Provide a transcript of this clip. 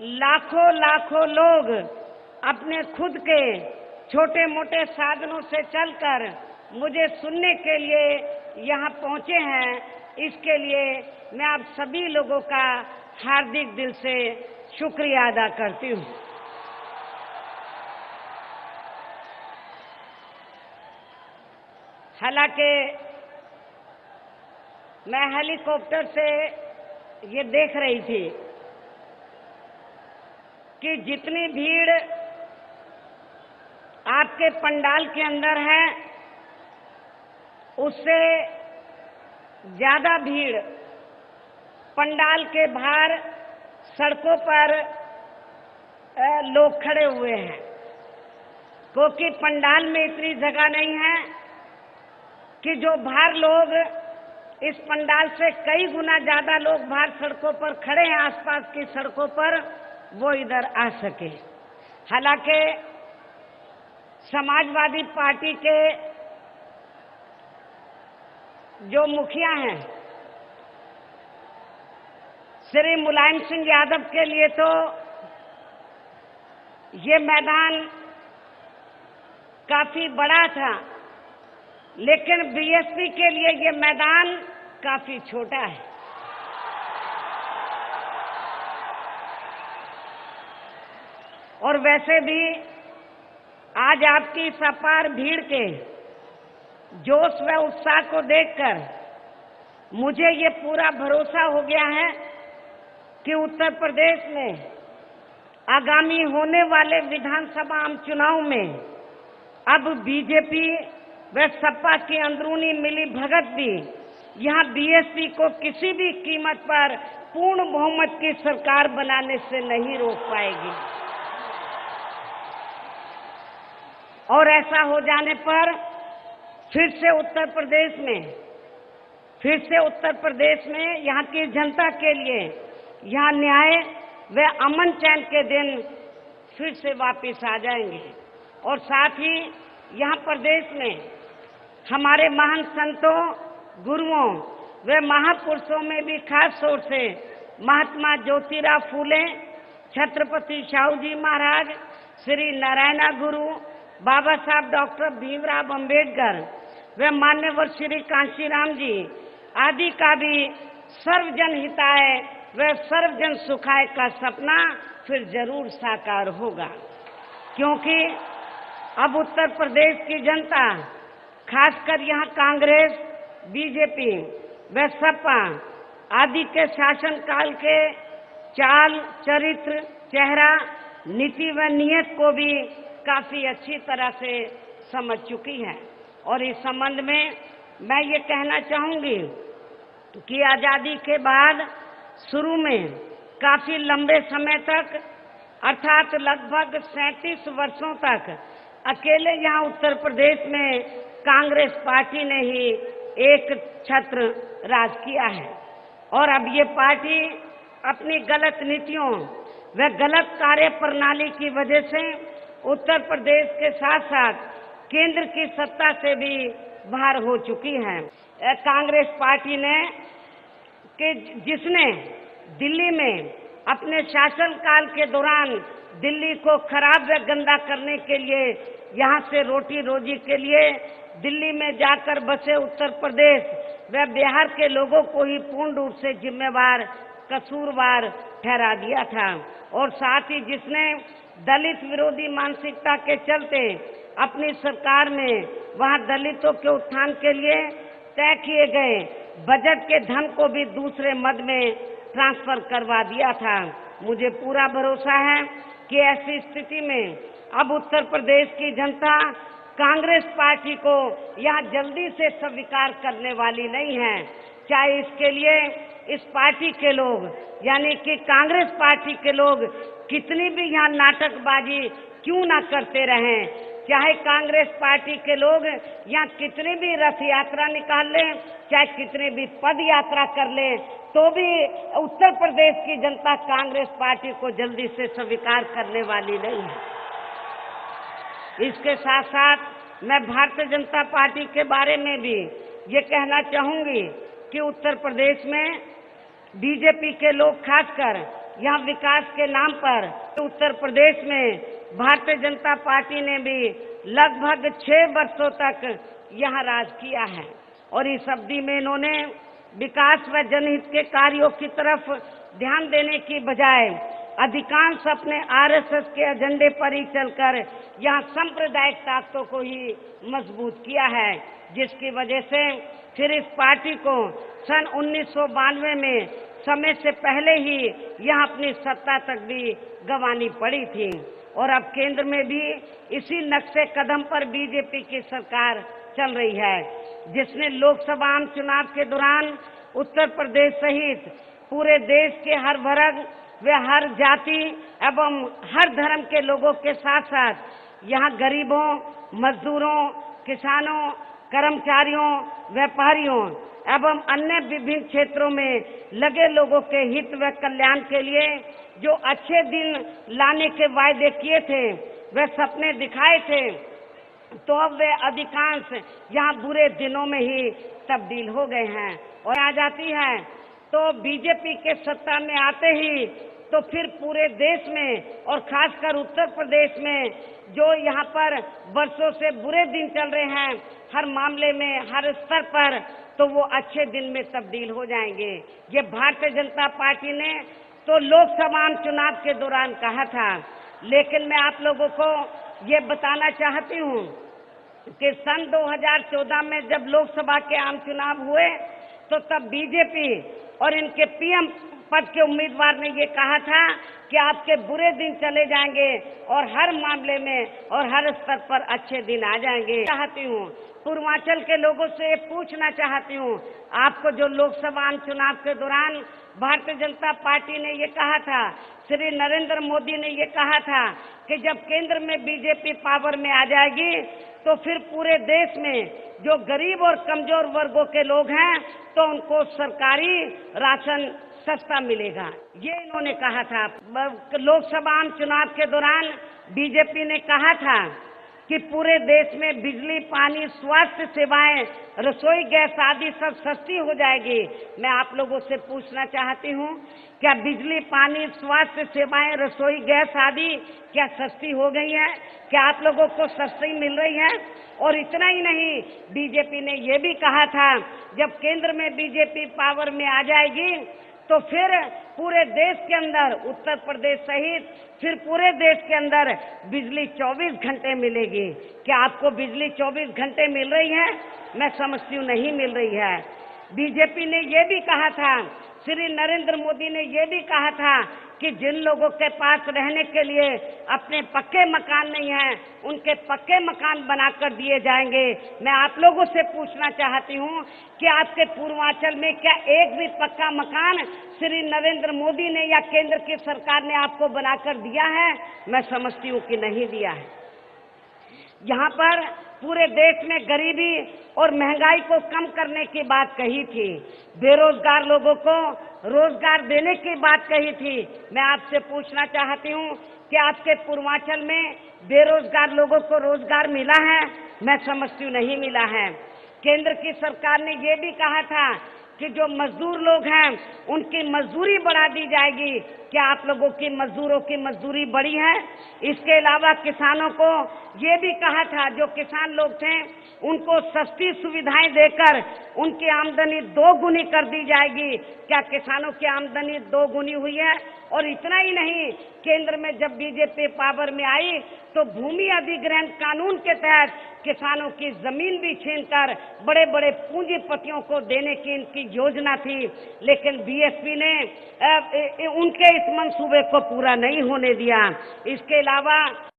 लाखों लाखों लोग अपने खुद के छोटे मोटे साधनों से चलकर मुझे सुनने के लिए यहाँ पहुँचे हैं। इसके लिए मैं आप सभी लोगों का हार्दिक दिल से शुक्रिया अदा करती हूँ। हालांकि मैं हेलीकॉप्टर से ये देख रही थी कि जितनी भीड़ आपके पंडाल के अंदर है उससे ज्यादा भीड़ पंडाल के बाहर सड़कों पर लोग खड़े हुए हैं, क्योंकि पंडाल में इतनी जगह नहीं है कि जो बाहर लोग इस पंडाल से कई गुना ज्यादा लोग बाहर सड़कों पर खड़े हैं आसपास की सड़कों पर, वो इधर आ सके। हालांकि समाजवादी पार्टी के जो मुखिया हैं श्री मुलायम सिंह यादव के लिए तो ये मैदान काफी बड़ा था, लेकिन बीएसपी के लिए ये मैदान काफी छोटा है। और वैसे भी आज आपकी इस अपार भीड़ के जोश व उत्साह को देखकर मुझे ये पूरा भरोसा हो गया है कि उत्तर प्रदेश में आगामी होने वाले विधानसभा आम चुनाव में अब बीजेपी व सपा की अंदरूनी मिली भगत भी यहाँ बीएसपी को किसी भी कीमत पर पूर्ण बहुमत की सरकार बनाने से नहीं रोक पाएगी। और ऐसा हो जाने पर फिर से उत्तर प्रदेश में यहाँ की जनता के लिए यहाँ न्याय व अमन चैन के दिन फिर से वापस आ जाएंगे। और साथ ही यहाँ प्रदेश में हमारे महान संतों, गुरुओं व महापुरुषों में भी खास तौर से महात्मा ज्योतिराव फूले, छत्रपति शाहू जी महाराज, श्री नारायणा गुरु, बाबा साहब डॉक्टर भीमराव अंबेडकर व मान्यवर श्री कांशीराम जी आदि का भी सर्वजन हिताय व सर्वजन सुखाय का सपना फिर जरूर साकार होगा। क्योंकि अब उत्तर प्रदेश की जनता, खासकर यहाँ कांग्रेस, बीजेपी व सपा आदि के शासन काल के चाल, चरित्र, चेहरा, नीति व नियत को भी काफी अच्छी तरह से समझ चुकी है। और इस संबंध में मैं ये कहना चाहूंगी कि आजादी के बाद शुरू में काफी लंबे समय तक अर्थात लगभग 37 वर्षों तक अकेले यहाँ उत्तर प्रदेश में कांग्रेस पार्टी ने ही एक छत्र राज किया है। और अब ये पार्टी अपनी गलत नीतियों व गलत कार्य प्रणाली की वजह से उत्तर प्रदेश के साथ साथ केंद्र की सत्ता से भी बाहर हो चुकी है। कांग्रेस पार्टी ने जिसने दिल्ली में अपने शासनकाल के दौरान दिल्ली को खराब व गंदा करने के लिए, यहाँ से रोटी रोजी के लिए दिल्ली में जाकर बसे उत्तर प्रदेश व बिहार के लोगों को ही पूर्ण रूप से जिम्मेवार, कसूरवार ठहरा दिया था। और साथ ही जिसने दलित विरोधी मानसिकता के चलते अपनी सरकार में वहाँ दलितों के उत्थान के लिए तय किए गए बजट के धन को भी दूसरे मद में ट्रांसफर करवा दिया था। मुझे पूरा भरोसा है कि ऐसी स्थिति में अब उत्तर प्रदेश की जनता कांग्रेस पार्टी को यहाँ जल्दी से स्वीकार करने वाली नहीं है। चाहे इसके लिए इस पार्टी के लोग यानी कि कांग्रेस पार्टी के लोग कितनी भी यहाँ नाटकबाजी क्यों ना करते रहें, चाहे कांग्रेस पार्टी के लोग यहाँ कितनी भी रथ यात्रा निकाल लें, चाहे कितनी भी पद यात्रा कर लें, तो भी उत्तर प्रदेश की जनता कांग्रेस पार्टी को जल्दी से स्वीकार करने वाली नहीं है। इसके साथ साथ मैं भारतीय जनता पार्टी के बारे में भी ये कहना चाहूंगी कि उत्तर प्रदेश में बीजेपी के लोग खासकर यहाँ विकास के नाम पर उत्तर प्रदेश में भारतीय जनता पार्टी ने भी लगभग 6 वर्षों तक यहाँ राज किया है और इस अवधि में इन्होंने विकास व जनहित के कार्यों की तरफ ध्यान देने की बजाय अधिकांश अपने आरएसएस के एजेंडे पर ही चलकर यहाँ सांप्रदायिक ताकतों को ही मजबूत किया है, जिसकी वजह से फिर इस पार्टी को सन 1992 में समय से पहले ही यहाँ अपनी सत्ता तक भी गंवानी पड़ी थी और अब केंद्र में भी इसी नक्शे कदम पर बीजेपी की सरकार चल रही है, जिसने लोकसभा आम चुनाव के दौरान उत्तर प्रदेश सहित पूरे देश के हर वर्ग व हर जाति एवं हर धर्म के लोगों के साथ साथ यहाँ गरीबों, मजदूरों, किसानों, कर्मचारियों, व्यापारियों एवं अन्य विभिन्न क्षेत्रों में लगे लोगों के हित व कल्याण के लिए जो अच्छे दिन लाने के वायदे किए थे, वे सपने दिखाए थे, तो अब वे अधिकांश यहाँ बुरे दिनों में ही तब्दील हो गए हैं और आ जाती है तो बीजेपी के सत्ता में आते ही तो फिर पूरे देश में और खासकर उत्तर प्रदेश में जो यहाँ पर वर्षों से बुरे दिन चल रहे हैं, हर मामले में हर स्तर पर, तो वो अच्छे दिन में तब्दील हो जाएंगे। ये भारतीय जनता पार्टी ने तो लोकसभा चुनाव के दौरान कहा था, लेकिन मैं आप लोगों को ये बताना चाहती हूँ कि सन 2014 में जब लोकसभा के आम चुनाव हुए तो तब बीजेपी और इनके पीएम पद के उम्मीदवार ने ये कहा था कि आपके बुरे दिन चले जाएंगे और हर मामले में और हर स्तर पर अच्छे दिन आ जाएंगे। चाहती हूँ पूर्वांचल के लोगों से ये पूछना चाहती हूँ, आपको जो लोकसभा चुनाव के दौरान भारतीय जनता पार्टी ने ये कहा था, श्री नरेंद्र मोदी ने ये कहा था कि जब केंद्र में बीजेपी पावर में आ जाएगी तो फिर पूरे देश में जो गरीब और कमजोर वर्गों के लोग हैं तो उनको सरकारी राशन सस्ता मिलेगा, ये इन्होंने कहा था। लोकसभा चुनाव के दौरान बीजेपी ने कहा था कि पूरे देश में बिजली, पानी, स्वास्थ्य सेवाएं, रसोई गैस आदि सब सस्ती हो जाएगी। मैं आप लोगों से पूछना चाहती हूँ, क्या बिजली, पानी, स्वास्थ्य सेवाएं, रसोई गैस आदि क्या सस्ती हो गई है? क्या आप लोगों को सस्ती मिल रही है? और इतना ही नहीं, बीजेपी ने ये भी कहा था जब केंद्र में बीजेपी पावर में आ जाएगी तो फिर पूरे देश के अंदर, उत्तर प्रदेश सहित फिर पूरे देश के अंदर बिजली 24 घंटे मिलेगी। क्या आपको बिजली 24 घंटे मिल रही है? मैं समझती हूँ नहीं मिल रही है। बीजेपी ने ये भी कहा था, श्री नरेंद्र मोदी ने ये भी कहा था कि जिन लोगों के पास रहने के लिए अपने पक्के मकान नहीं हैं, उनके पक्के मकान बनाकर दिए जाएंगे। मैं आप लोगों से पूछना चाहती हूँ कि आपके पूर्वांचल में क्या एक भी पक्का मकान श्री नरेंद्र मोदी ने या केंद्र की सरकार ने आपको बनाकर दिया है? मैं समझती हूँ कि नहीं दिया है। यहाँ पर पूरे देश में गरीबी और महंगाई को कम करने की बात कही थी, बेरोजगार लोगों को रोजगार देने की बात कही थी। मैं आपसे पूछना चाहती हूँ कि आपके पूर्वांचल में बेरोजगार लोगों को रोजगार मिला है? मैं समझती हूँ नहीं मिला है। केंद्र की सरकार ने ये भी कहा था कि जो मजदूर लोग हैं उनकी मजदूरी बढ़ा दी जाएगी। क्या आप लोगों की मजदूरों की मजदूरी बढ़ी है? इसके अलावा किसानों को ये भी कहा था, जो किसान लोग थे उनको सस्ती सुविधाएं देकर उनकी आमदनी 2 गुनी कर दी जाएगी। क्या किसानों की आमदनी 2 गुनी हुई है? और इतना ही नहीं, केंद्र में जब बीजेपी पावर में आई तो भूमि अधिग्रहण कानून के तहत किसानों की जमीन भी छीनकर बड़े बड़े पूंजीपतियों को देने की इनकी योजना थी, लेकिन बीएसपी ने उनके इस मंसूबे को पूरा नहीं होने दिया। इसके अलावा